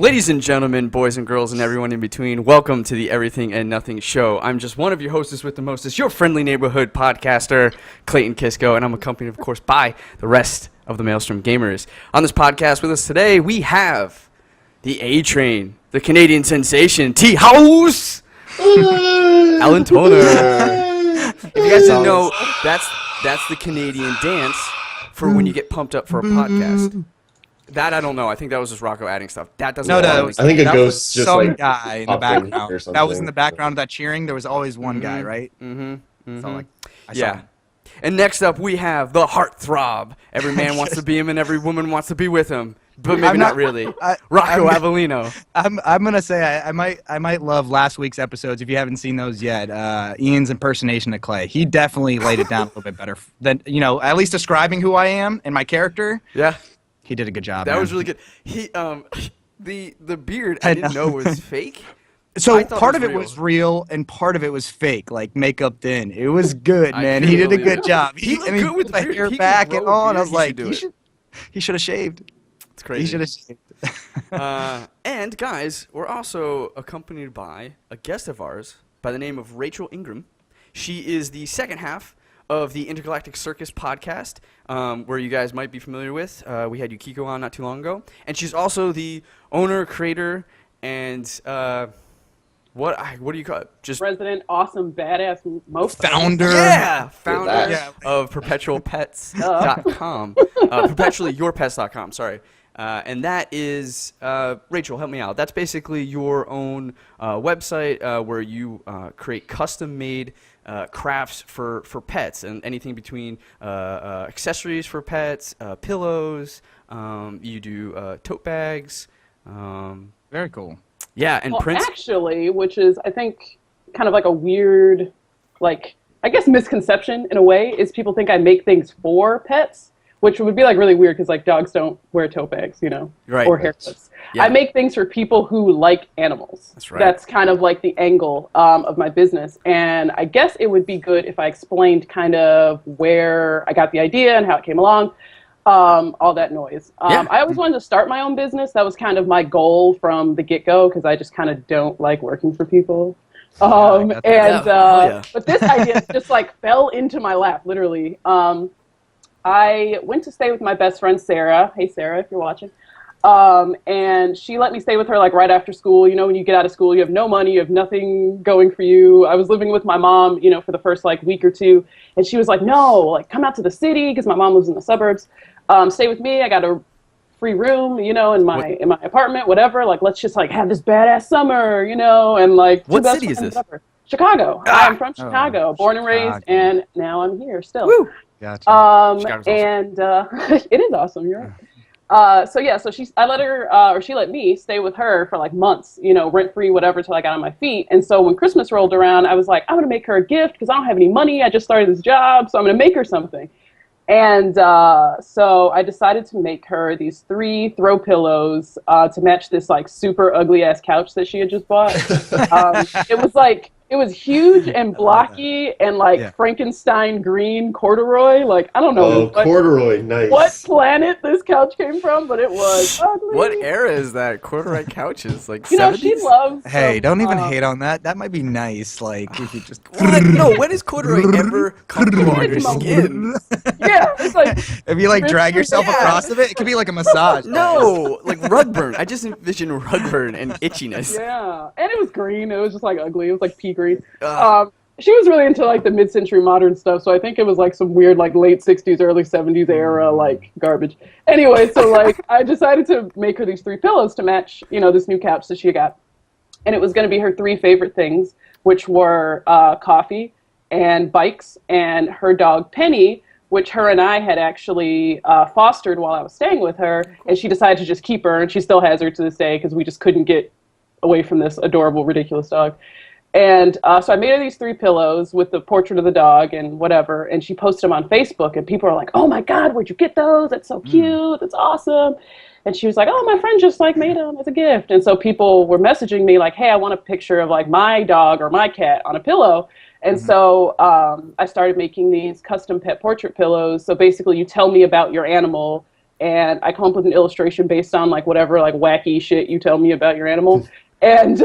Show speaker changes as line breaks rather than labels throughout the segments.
Ladies and gentlemen, boys and girls, and everyone in between, welcome to the Everything and Nothing Show. I'm just one of your hostess with the mostest, your friendly neighborhood podcaster, Clayton Kisco, and I'm accompanied, of course, by the rest of the Maelstrom gamers. On this podcast with us today, we have the A-Train, the Canadian sensation, T-House, Alan Toner. If you guys didn't know, that's the Canadian dance for when you get pumped up for a podcast. That I don't know. I think that was just Rocco adding stuff. That doesn't.
No,
I think it goes
was
just
some
like
guy in the
popping
background.
or something.
That was in the background of that cheering. There was always one guy, right? So like, I saw him.
And next up, we have the heartthrob. Every man wants to be him, and every woman wants to be with him, but maybe not really. Rocco Avellino.
I'm gonna say I might love last week's episodes if you haven't seen those yet. Ian's impersonation of Clay. He definitely laid it down a little bit better than at least describing who I am and my character.
Yeah.
He did a good job.
That
man.
was really good. He the beard I didn't know was fake.
So part of it was real and part of it was fake, like makeup then. It was good, man. He did a good job.
He looked good with the beard.
hair
He
back
could
and
grow a
all, and I
beard.
was like,
He
he should have shaved.
It's crazy.
He should have shaved.
And guys, we're also accompanied by a guest of ours by the name of Rachael Ingram. She is the second half of the Intergalactic Circus podcast, where you guys might be familiar with. We had Yukiko on not too long ago. And she's also the owner, creator, and what do you call it? Just
resident, awesome, badass, most
Founder.
Yeah, founder
Yeah.
of PerpetualPets.com. PerpetuallyYourPets.com, sorry. And that is, Rachael, help me out. That's basically your own website where you create custom-made crafts for pets and anything between accessories for pets, pillows. You do tote bags.
Very cool.
Yeah, and prints.
Actually, which is, I think, kind of like a weird, like, I guess misconception in a way, is people think I make things for pets, which would be like really weird because like dogs don't wear tote bags,
Right.
or haircuts.
Yeah.
I make things for people who like animals.
That's right.
That's kind of like the angle of my business. And I guess it would be good if I explained kind of where I got the idea and how it came along. All that noise.
Yeah.
I always wanted to start my own business. That was kind of my goal from the get-go because I just kind of don't like working for people. But this idea just like fell into my lap, literally. I went to stay with my best friend, Sarah. Hey, Sarah, if you're watching. And she let me stay with her like right after school. When you get out of school, you have no money, you have nothing going for you. I was living with my mom, for the first like week or two. And she was like, no, like come out to the city because my mom lives in the suburbs. Stay with me. I got a free room, in my apartment, whatever. Like, let's just like have this badass summer, and like.
What city is this?
Whatever. Chicago. I'm from Chicago, born and raised, and now I'm here still. Woo!
Gotcha.
Chicago's awesome.
And it is awesome. You're right. So I let her, or she let me stay with her for like months, rent free, whatever, till I got on my feet. And so when Christmas rolled around, I was like, I'm going to make her a gift because I don't have any money. I just started this job, so I'm going to make her something. And so I decided to make her these 3 throw pillows to match this like super ugly ass couch that she had just bought. It was huge and blocky and like Frankenstein green corduroy. Like, I don't know.
Corduroy, nice.
What planet this couch came from, but it was ugly.
What era is that? Corduroy couches? Like 70s?
She loves.
Hey, don't even hate on that. That might be nice. Like, if you just.
What? No, when is corduroy ever comfortable on your skin?
Yeah, it's like.
If you like drag yourself across of it, it could be like a massage.
No, like rug burn. I just envision rug burn and itchiness.
Yeah, and it was green. It was just like ugly. It was like pea green. She was really into like the mid-century modern stuff, so I think it was like some weird like late 60s, early 70s era like garbage. Anyway, so like I decided to make her these 3 pillows to match, this new couch that she got. And it was going to be her 3 favorite things, which were coffee and bikes and her dog Penny, which her and I had actually fostered while I was staying with her, and she decided to just keep her, and she still has her to this day because we just couldn't get away from this adorable, ridiculous dog. And so I made her these 3 pillows with the portrait of the dog and whatever, and she posted them on Facebook, and people are like, oh my God, where'd you get those? That's so cute. That's awesome. And she was like, oh, my friend just like made them as a gift. And so people were messaging me like, hey, I want a picture of like my dog or my cat on a pillow. And so I started making these custom pet portrait pillows. So basically you tell me about your animal and I come up with an illustration based on like whatever like wacky shit you tell me about your animal, and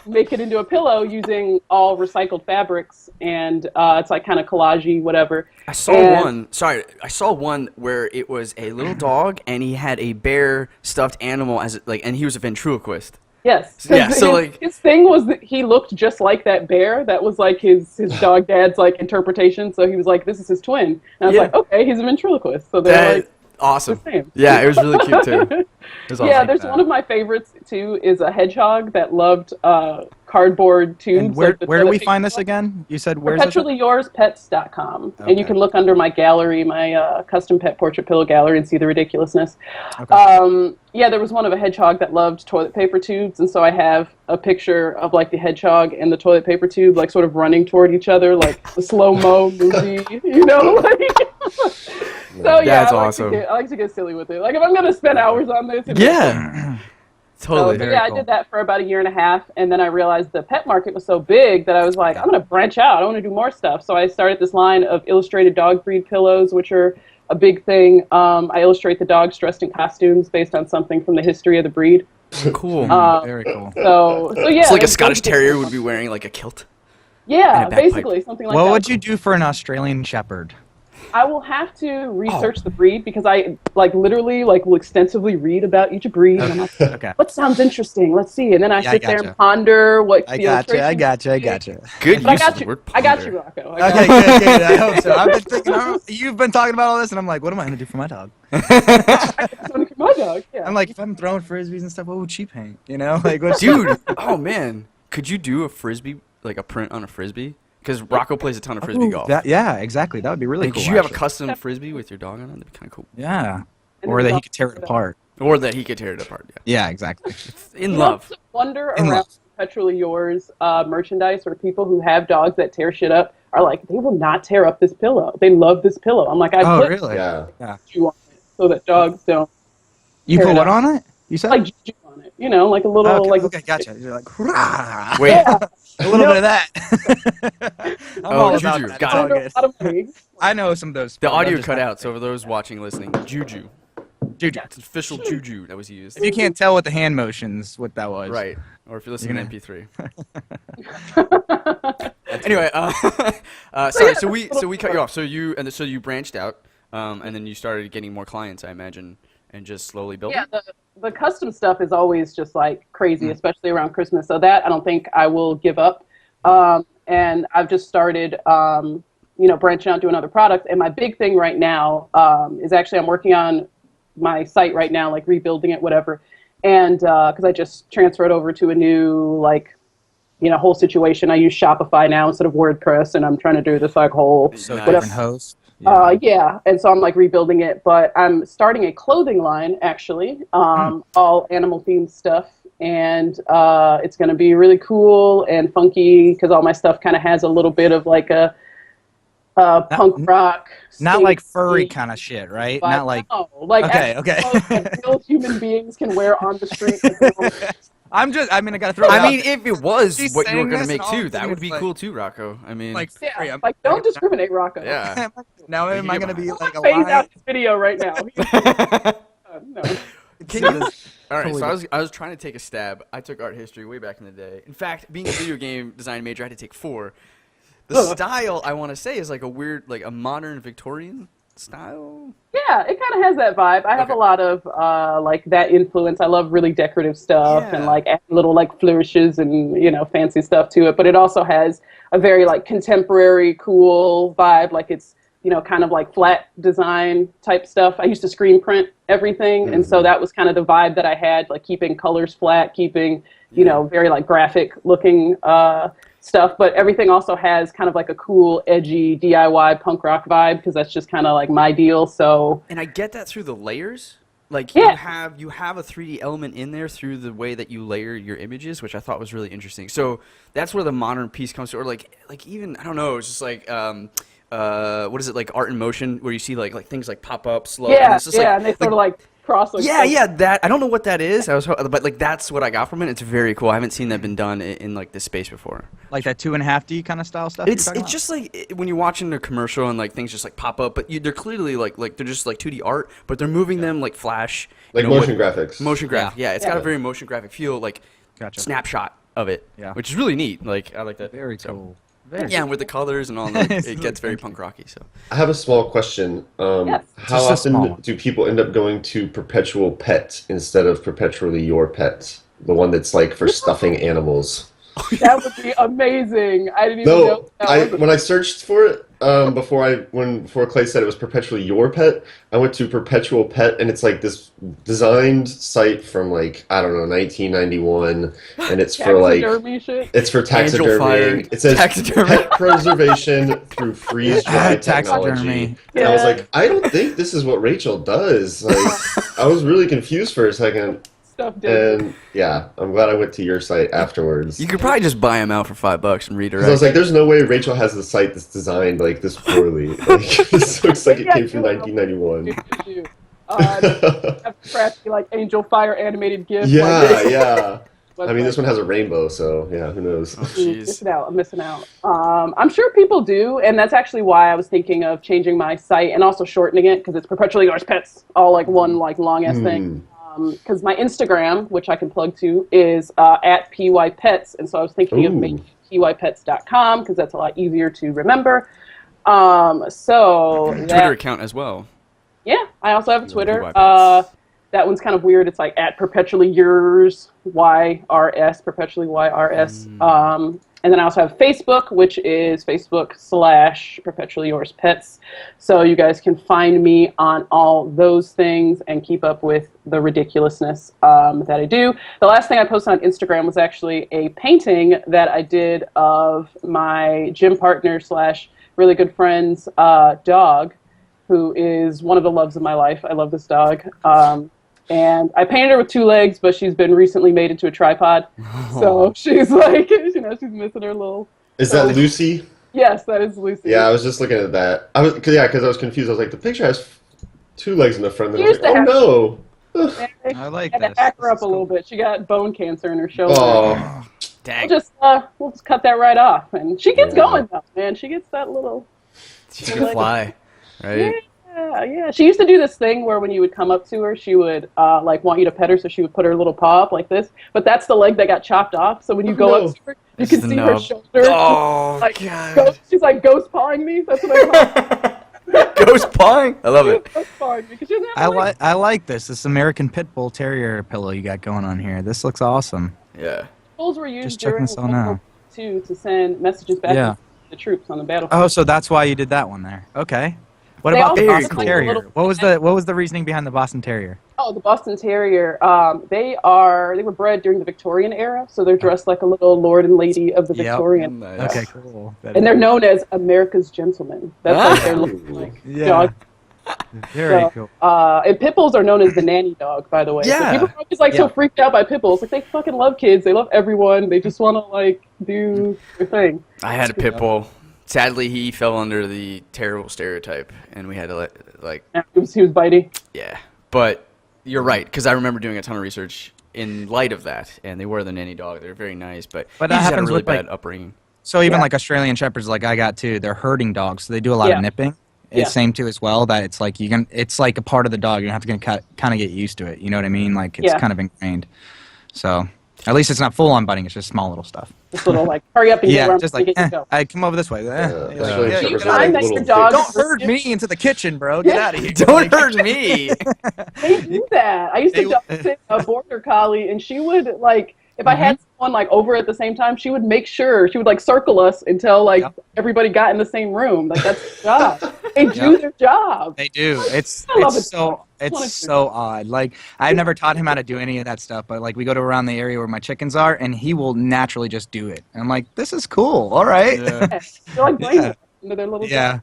make it into a pillow using all recycled fabrics, and it's like kind of collagey, whatever.
I saw one where it was a little dog and he had a bear stuffed animal and he was a ventriloquist.
Yes.
Yeah. So like
his thing was that he looked just like that bear. That was like his dog dad's like interpretation. So he was like, "This is his twin," and I was like, "Okay, he's a ventriloquist." So they're like
awesome.
the same.
Yeah, it was really cute too. Awesome.
Yeah, there's one of my favorites too is a hedgehog that loved cardboard tubes.
And where do we find this
one.
again? You said where's
Perpetually Yours Pets.com.
Okay.
And you can look under my gallery, my custom pet portrait pillow gallery, and see the ridiculousness.
Okay.
Yeah, there was one of a hedgehog that loved toilet paper tubes, and so I have a picture of like the hedgehog and the toilet paper tube like sort of running toward each other like the slow-mo movie, you know? So yeah,
That's
I
awesome.
like to get silly with it. Like if I'm gonna spend hours on this,
Yeah. Totally.
So, yeah,
cool.
I did that for about a year and a half, and then I realized the pet market was so big that I was like, I'm going to branch out. I want to do more stuff. So I started this line of illustrated dog breed pillows, which are a big thing. I illustrate the dogs dressed in costumes based on something from the history of the breed.
Cool.
Very cool.
So yeah.
It's like a
that's
Scottish
basically-
Terrier would be wearing like a kilt.
Yeah,
and a bagpipe.
basically something like
What
that.
would you do for an Australian Shepherd?
I will have to research the breed because I literally will extensively read about each breed. And I'm like,
Okay.
what sounds interesting? Let's see. And then I
Yeah, I
sit there
gotcha.
and ponder what
I
the
gotcha.
illustration
Good
But
use
I
of
got
the
you.
word
I got
ponder.
you, Rocco.
Okay, good. I hope so. I've been thinking, you've been talking about all this, and I'm like, what am I going to do for my dog?
My dog. Yeah.
I'm like, if I'm throwing frisbees and stuff, what would she paint? You know, like, what's
Dude, oh man, could you do a frisbee, like a print on a frisbee? Because Rocco plays a ton of frisbee golf.
Yeah, exactly. That would be really
Like,
cool.
could you have a
actually.
custom frisbee with your dog on it? That'd be kind of cool.
Yeah.
And
Or
then
that he
also-
could tear it apart.
Or that he could tear it apart.
Yeah, exactly.
Yeah. In
You
love.
also wonder
In
around
love.
Perpetually Yours merchandise where people who have dogs that tear shit up are like, they will not tear up this pillow. They love this pillow. I'm like, I
Oh,
put
really?
Yeah.
juju on it so that dogs don't
You
Tear
put
it
what
up.
on it? You said?
like juju on it. You know, like a little
okay, gotcha. You're like, "Hurrah!"
Wait.
Yeah,
a little bit of that. I'm
Oh,
all about
juju.
that.
Got
It's all
it.
under a
good.
lot of money.
I know some of those.
The
spells. I'm
audio
just
cut
not-
out, so for those watching, listening, juju.
Juju.
It's official juju that was used.
If you can't tell with the hand motions what that was.
Right. Or if you're listening
You're
to MP3. Anyway, sorry. So we cut you off. So you branched out, and then you started getting more clients, I imagine, and just slowly building.
Yeah, the custom stuff is always just like crazy, especially around Christmas. So that I don't think I will give up. And I've just started, branching out doing other products. And my big thing right now is actually I'm working on my site right now, like rebuilding it, whatever. And because I just transferred over to a new whole situation. I use Shopify now instead of WordPress, and I'm trying to do this whole
So
Nice.
different host.
yeah, and so I'm rebuilding it, but I'm starting a clothing line actually, all animal themed stuff, and it's going to be really cool and funky because all my stuff kind of has a little bit of like a punk rock,
Not like furry
skaty
kind of shit, right?
vibe.
Not like.
No, like
Okay,
actual
okay.
clothes that real human beings can wear on the street.
I gotta throw it
I
out
mean, if it was
She's
what you were
saying
gonna
this
make
and all
too,
I'm
that
thinking
would
is
be
like-
cool too, Rocco. I mean,
like
Yeah,
furry.
don't discriminate, Rocco.
yeah.
Now
You
am
can
I
get
gonna be
behind
like a
Phase
lion?
out this video right now. No.
Can you? All right,
Totally
so I was trying to take a stab. I took art history way back in the day. In fact, being a video game design major, I had to take 4. The style I want to say is like a weird, like a modern Victorian style.
Yeah, it kind of has that vibe. I have
Okay.
a lot of that influence. I love really decorative stuff and
Yeah.
add little flourishes and fancy stuff to it. But it also has a very contemporary, cool vibe. Like it's kind of flat design type stuff. I used to screen print everything, and so that was kind of the vibe that I had. Like keeping colors flat, keeping very graphic looking stuff, but everything also has kind of a cool, edgy DIY punk rock vibe because that's just kind of my deal. So
And I get that through the layers. Like
Yeah.
you have a 3D element in there through the way that you layer your images, which I thought was really interesting. So that's where the modern piece comes to, or like even I don't know, it's just what is it, like art in motion where you see like things pop up slow. and
yeah,
it's just
and they sort of cross. Like,
Yeah, that I don't know what that is. But like that's what I got from it. It's very cool. I haven't seen that been done in like this space before.
Like that 2.5D kind of style stuff.
It's just like when you're watching a commercial and like things just like pop up, but they're clearly like they're just like 2D art, but they're moving them like Flash,
Like motion graphics.
Motion graphic, yeah. It's got a very motion graphic feel, like snapshot of it, which is really neat. Like I like that.
Very cool.
And with the colors and all, like, it gets very punk rocky. So
I have a small question.
Yes.
How often do people end up going to Perpetual Pet instead of Perpetually Your Pet? The one that's like for stuffing animals.
That would be amazing. I didn't even know.
When I searched for it before Clay said it was Perpetually Your Pet, I went to Perpetual Pet, and it's like this designed site from like I don't know 1991, and it's for like
shit.
it's for taxidermy. It says pet preservation through freeze dry technology. And I was like, I don't think this is what Rachel does. Like, I was really confused for a second. And yeah, I'm glad I went to your site afterwards.
You could probably just buy them out for $5 and redirect.
I was like, there's no way Rachel has a site that's designed like this poorly. Like, this looks like it came from 1991.
Crafty, like Angel Fire animated GIF.
Yeah. I mean, this one has a rainbow, so yeah, who knows?
I'm missing out. I'm sure people do, and that's actually why I was thinking of changing my site and also shortening it because it's Perpetually Yours Pets, all like one like long ass thing. Because my Instagram, which I can plug to, is at @pypets, and so I was thinking of making pypets.com because that's a lot easier to remember. So
Twitter account as well.
Yeah, I also have a Twitter. That one's kind of weird. It's like at Perpetually Yours YRS, Perpetually YRS. And then I also have Facebook, which is Facebook/Perpetually Yours Pets. So you guys can find me on all those things and keep up with the ridiculousness that I do. The last thing I posted on Instagram was actually a painting that I did of my gym partner / really good friend's dog, who is one of the loves of my life. I love this dog. And I painted her with 2 legs, but she's been recently made into a tripod. So she's like, she's missing her little...
Is that Lucy?
Yes, that is Lucy.
Yeah, I was just looking at that. Because I was confused. I was like, the picture has 2 legs in the front. And I was like, oh no!
I like
this. I had to hack her up a little bit. She got bone cancer in her shoulder.
Oh,
dang.
We'll just cut that right off. And she gets going, though, man. She gets that little...
She can fly, right?
Yeah. She used to do this thing where when you would come up to her, she would like want you to pet her, so she would put her little paw up like this. But that's the leg that got chopped off. So when you go up to her, you can see her shoulder.
Oh,
like,
God.
She's like ghost pawing me. That's what I call it.
Ghost pawing? I love it.
Ghost pawing me, 'cause she doesn't have a leg.
I like this American Pit Bull Terrier pillow you got going on here. This looks awesome.
Yeah.
Tools were used
Just checking
during
this out now.
to send messages back to the troops on the battlefield.
Oh, so that's why you did that one there. Okay. What
They
about the
also
Boston
have, like,
Terrier?
little-
What was the reasoning behind the Boston Terrier?
Oh, the Boston Terrier. They were bred during the Victorian era, so they're dressed like a little lord and lady of the Victorian.
Nice.
Okay, cool.
And they're known as America's gentlemen. That's what they're looking like.
Yeah.
Dog.
Very cool.
And pit bulls are known as the nanny dog, by the way.
Yeah.
So people are always so freaked out by pit bulls. Like, they fucking love kids. They love everyone. They just want to do their thing.
I had a pit bull. Sadly, he fell under the terrible stereotype, and we had to
He was bitey.
Yeah, but you're right, because I remember doing a ton of research in light of that, and they were the nanny dog. They're very nice, but he
that
just had a
happens
really
with,
bad upbringing.
So even like Australian Shepherds, like I got too, they're herding dogs, so they do a lot of nipping. It's same too as well. That it's like it's like a part of the dog. You have to kind of get used to it. You know what I mean? Like it's kind of ingrained. So at least it's not full on biting. It's just small little stuff.
Just little hurry up and get where
just
I'm
like
get go.
I come over this way.
Don't
herd me into the kitchen, bro. Get out of here.
Don't hurt me.
They do that. I used to dog sit a border collie, and she would if I had someone over at the same time, she would make sure she would circle us until everybody got in the same room. That's their job. They do their job.
They do. It's so odd. I've never taught him how to do any of that stuff, but we go to around the area where my chickens are, and he will naturally just do it. And I'm like, this is cool. All right.
Yeah.
They're brainwashed into their little job.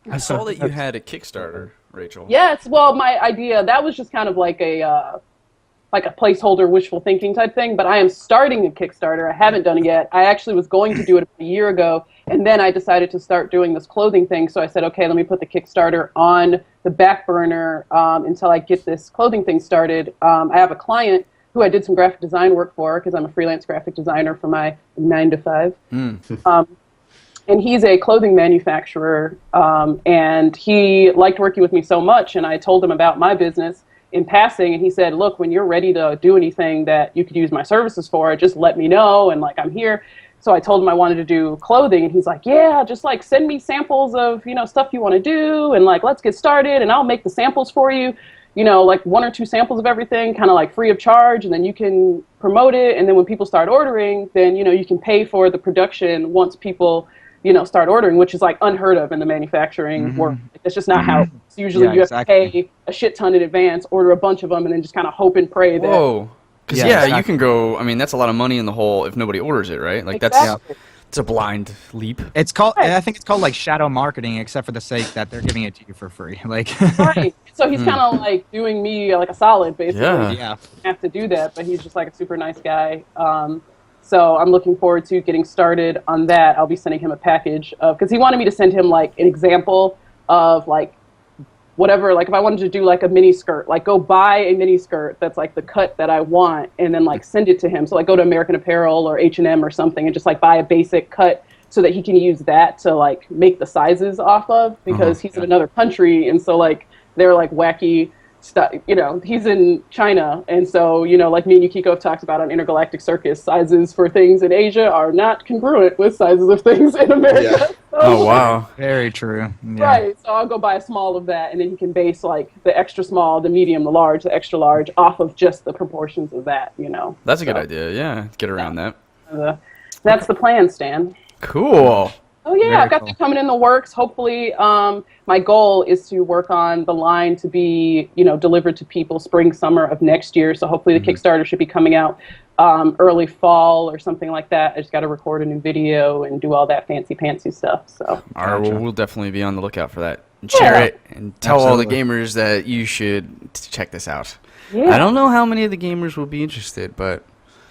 I saw that you had a Kickstarter, Rachel.
Yes. Well, my idea, that was just kind of like a like a placeholder wishful thinking type thing, but I am starting a Kickstarter. I haven't done it yet. I actually was going to do it a year ago, and then I decided to start doing this clothing thing. So I said, okay, let me put the Kickstarter on the back burner until I get this clothing thing started. I have a client who I did some graphic design work for because I'm a freelance graphic designer for my 9 to 5. And he's a clothing manufacturer, and he liked working with me so much, and I told him about my business in passing, and he said, look, when you're ready to do anything that you could use my services for, just let me know, and like I'm here. So I told him I wanted to do clothing, and he's like, yeah, just like send me samples of, stuff you want to do, and like let's get started, and I'll make the samples for you. Like 1 or 2 samples of everything, kind of like free of charge, and then you can promote it, and then when people start ordering, then, you can pay for the production once people start ordering, which is like unheard of in the manufacturing world. It's just not how it's usually you have to pay a shit ton in advance, order a bunch of them, and then just kind of hope and pray that.
Whoa. Because you can go, I mean, that's a lot of money in the hole if nobody orders it, right? Like it's a blind leap.
It's called, I think it's called like shadow marketing, except for the sake that they're giving it to you for free. Like,
right. So he's kind of like doing me like a solid, basically.
Yeah.
I have to do that, but he's just like a super nice guy. So I'm looking forward to getting started on that. I'll be sending him a package because he wanted me to send him like an example of like whatever, like if I wanted to do like a mini skirt, like go buy a mini skirt that's like the cut that I want and then like send it to him. So like go to American Apparel or H&M or something and just like buy a basic cut so that he can use that to like make the sizes off of because he's in another country. And so like they're like wacky stuff, he's in China, and so like me and Yukiko have talked about on Intergalactic Circus, sizes for things in Asia are not congruent with sizes of things in America.
Oh wow,
very true. Yeah.
Right, so I'll go buy a small of that, and then you can base like the extra small, the medium, the large, the extra large off of just the proportions of that.
That's a good idea. Yeah, get around that.
That's the plan, Stan.
Cool.
Oh yeah, I've got that coming in the works. Hopefully, my goal is to work on the line to be, delivered to people spring, summer of next year. So hopefully the Kickstarter should be coming out early fall or something like that. I just got to record a new video and do all that fancy stuff. So.
All right, well, we'll definitely be on the lookout for that. And share it and tell all the gamers that you should check this out. Yeah. I don't know how many of the gamers will be interested, but.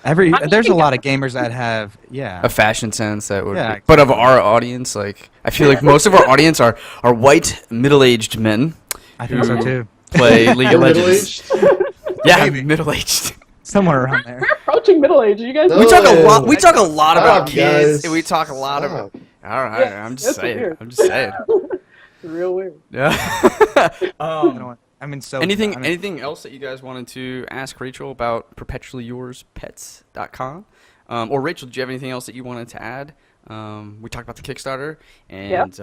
There's a lot of gamers that have
a fashion sense that would be, but of our audience, like I feel like most of our audience are white middle-aged men.
I think so too.
Play League of Legends. Yeah,
Maybe.
Middle-aged.
Somewhere around there.
We're approaching middle age. You guys.
We talk a lot. We talk a lot about kids.
Guys.
And we talk a lot about. All right,
Yeah,
I'm just
that's
saying.
weird.
I'm just saying.
It's real weird.
Yeah. Anything else that you guys wanted to ask Rachael about perpetuallyyourspets.com? Or Rachael, did you have anything else that you wanted to add? We talked about the Kickstarter and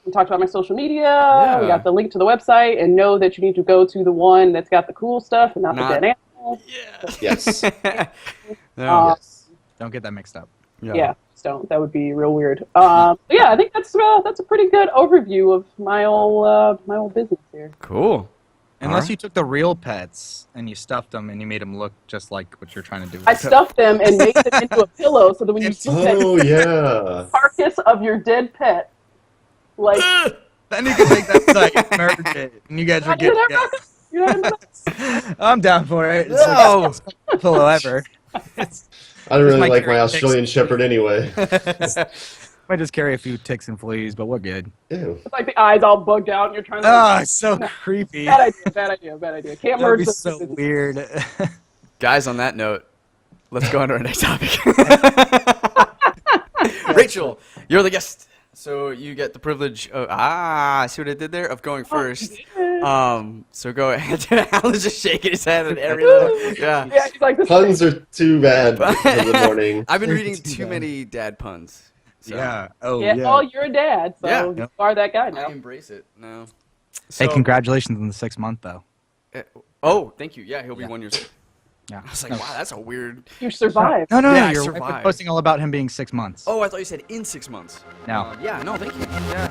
we talked about my social media. We got the link to the website, and know that you need to go to the one that's got the cool stuff and not the dead animals.
Yeah.
Yes.
Yes. Don't get that mixed up.
Yeah, don't. That would be real weird. Yeah, I think that's a pretty good overview of my old business here.
Cool.
Unless you took the real pets and you stuffed them and you made them look just like what you're trying to do.
I stuffed them and made them into a pillow so that when you sleep
yeah.
carcass of your dead pet, like
then you can take that site, merge it, and you guys are getting. I'm down for it. It's like the best pillow ever.
I don't really like my Australian Shepherd anyway.
Might just carry a few ticks and fleas, but we're good.
Ew.
it's like the eyes all bugged out and you're trying to.
Oh, it's so creepy.
Bad idea. Can't
That'd
merge
be
the
so weird.
Guys, on that note, let's go on to our next topic. Rachael, you're the guest, so you get the privilege of see what I did there? Of going first. So go ahead. Alan's just shaking his head and everything. Yeah.
He's like, this
Puns are too bad in the morning.
I've been reading too many dad puns. So.
Yeah.
Well, you're a dad, so you are that guy now.
I embrace it now.
Hey, congratulations on the 6th month, though.
Thank you. Yeah, he'll be 1 year.
Yeah.
I was like, wow, that's a weird.
You survived.
No,
Yeah, I
you're
survived.
posting all about him being 6 months.
Oh, I thought you said in 6 months.
No.
Yeah, no, thank you. Yeah.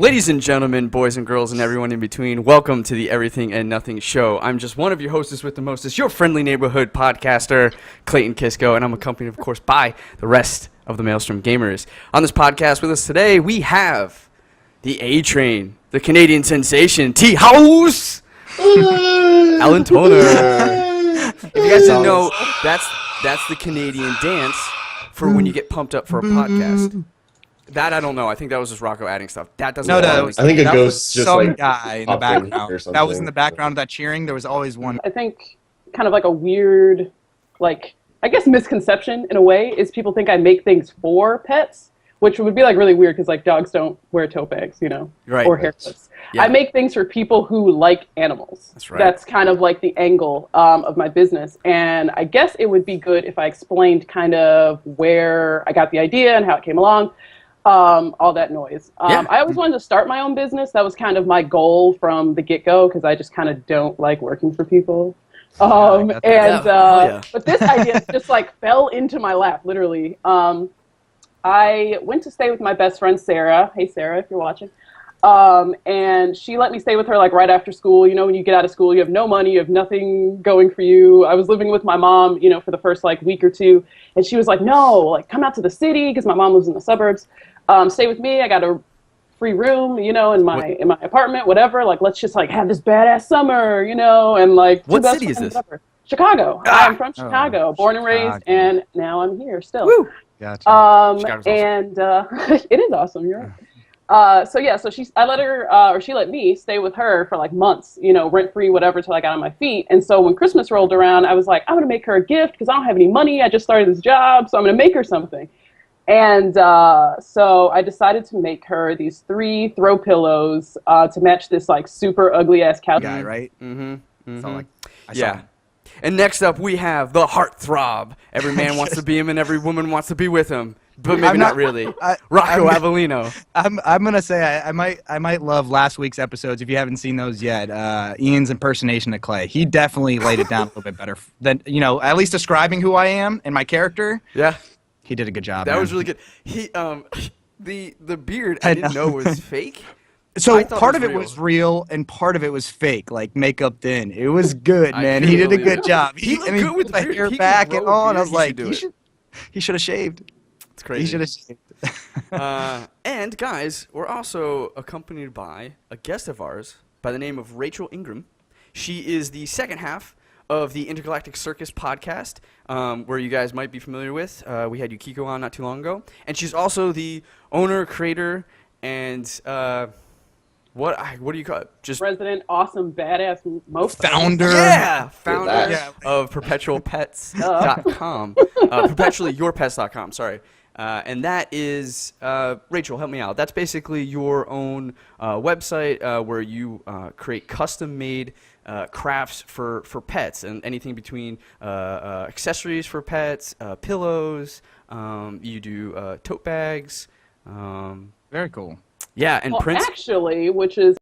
Ladies and gentlemen, boys and girls, and everyone in between, welcome to the Everything and Nothing Show. I'm just one of your hostess with the mostest, your friendly neighborhood podcaster, Clayton Kisco, and I'm accompanied, of course, by the rest of the Maelstrom gamers. On this podcast with us today, we have the A-Train, the Canadian sensation, T-House, Alan Toner. If you guys didn't know, that's the Canadian dance for when you get pumped up for a podcast. That I don't know. I think that was just Rocco adding stuff. That doesn't.
No,
I think it goes just
some
like
guy in the background. That was in the background of that cheering. There was always one.
I think kind of like a weird, like, I guess misconception in a way is people think I make things for pets, which would be like really weird because like dogs don't wear tote bags, you know,
right,
or haircuts.
Yeah.
I make things for people who like animals.
That's right. That's
kind of like the angle of my business. And I guess it would be good if I explained kind of where I got the idea and how it came along. All that noise. I always wanted to start my own business. That was kind of my goal from the get-go because I just kind of don't like working for people. But this idea just like fell into my lap, literally. I went to stay with my best friend, Sarah. Hey, Sarah, if you're watching. And she let me stay with her like right after school. You know, when you get out of school, you have no money, you have nothing going for you. I was living with my mom, you know, for the first like week or two. And she was like, no, like come out to the city because my mom lives in the suburbs. Stay with me. I got a free room, you know, in my apartment, whatever. Like, let's just like have this badass summer, you know, and like.
What city is this?
Whatever. Chicago. I'm from Chicago, born and raised, and now I'm here still. Woo!
Gotcha.
And it is awesome. You're right. So she let me stay with her for like months, you know, rent free, whatever, till I got on my feet. And so when Christmas rolled around, I was like, I'm gonna make her a gift because I don't have any money. I just started this job, so I'm gonna make her something. And so I decided to make her these 3 throw pillows to match this like super ugly ass couch.
Guy, right?
Mm-hmm.
So, like,
yeah. And next up we have the heartthrob. Every man wants to be him and every woman wants to be with him. But maybe not really. Rocco Avellino.
I'm gonna say I might love last week's episodes if you haven't seen those yet. Ian's impersonation of Clay. He definitely laid it down a little bit better than, you know, at least describing who I am and my character.
Yeah.
He did a good job.
That was really good. He the beard I didn't know was fake.
So part of it was real and part of it was fake, like makeup in. It was good, man. He did a good job.
He looked good with the
hair back and all, and I was like, he should have shaved.
It's crazy.
He should have shaved.
And guys, we're also accompanied by a guest of ours by the name of Rachael Ingram. She is the second half of the Intergalactic Circus podcast, where you guys might be familiar with. We had Yukiko on not too long ago. And she's also the owner, creator, and what do you call it? Just
resident, awesome, badass mofo.
Founder.
Yeah, founder of PerpetualPets.com. PerpetuallyYourPets.com, sorry. And that is, Rachael, help me out. That's basically your own website where you create custom-made crafts for pets and anything between accessories for pets, pillows. You do tote bags.
Very cool.
Yeah, and prints.
Actually, which is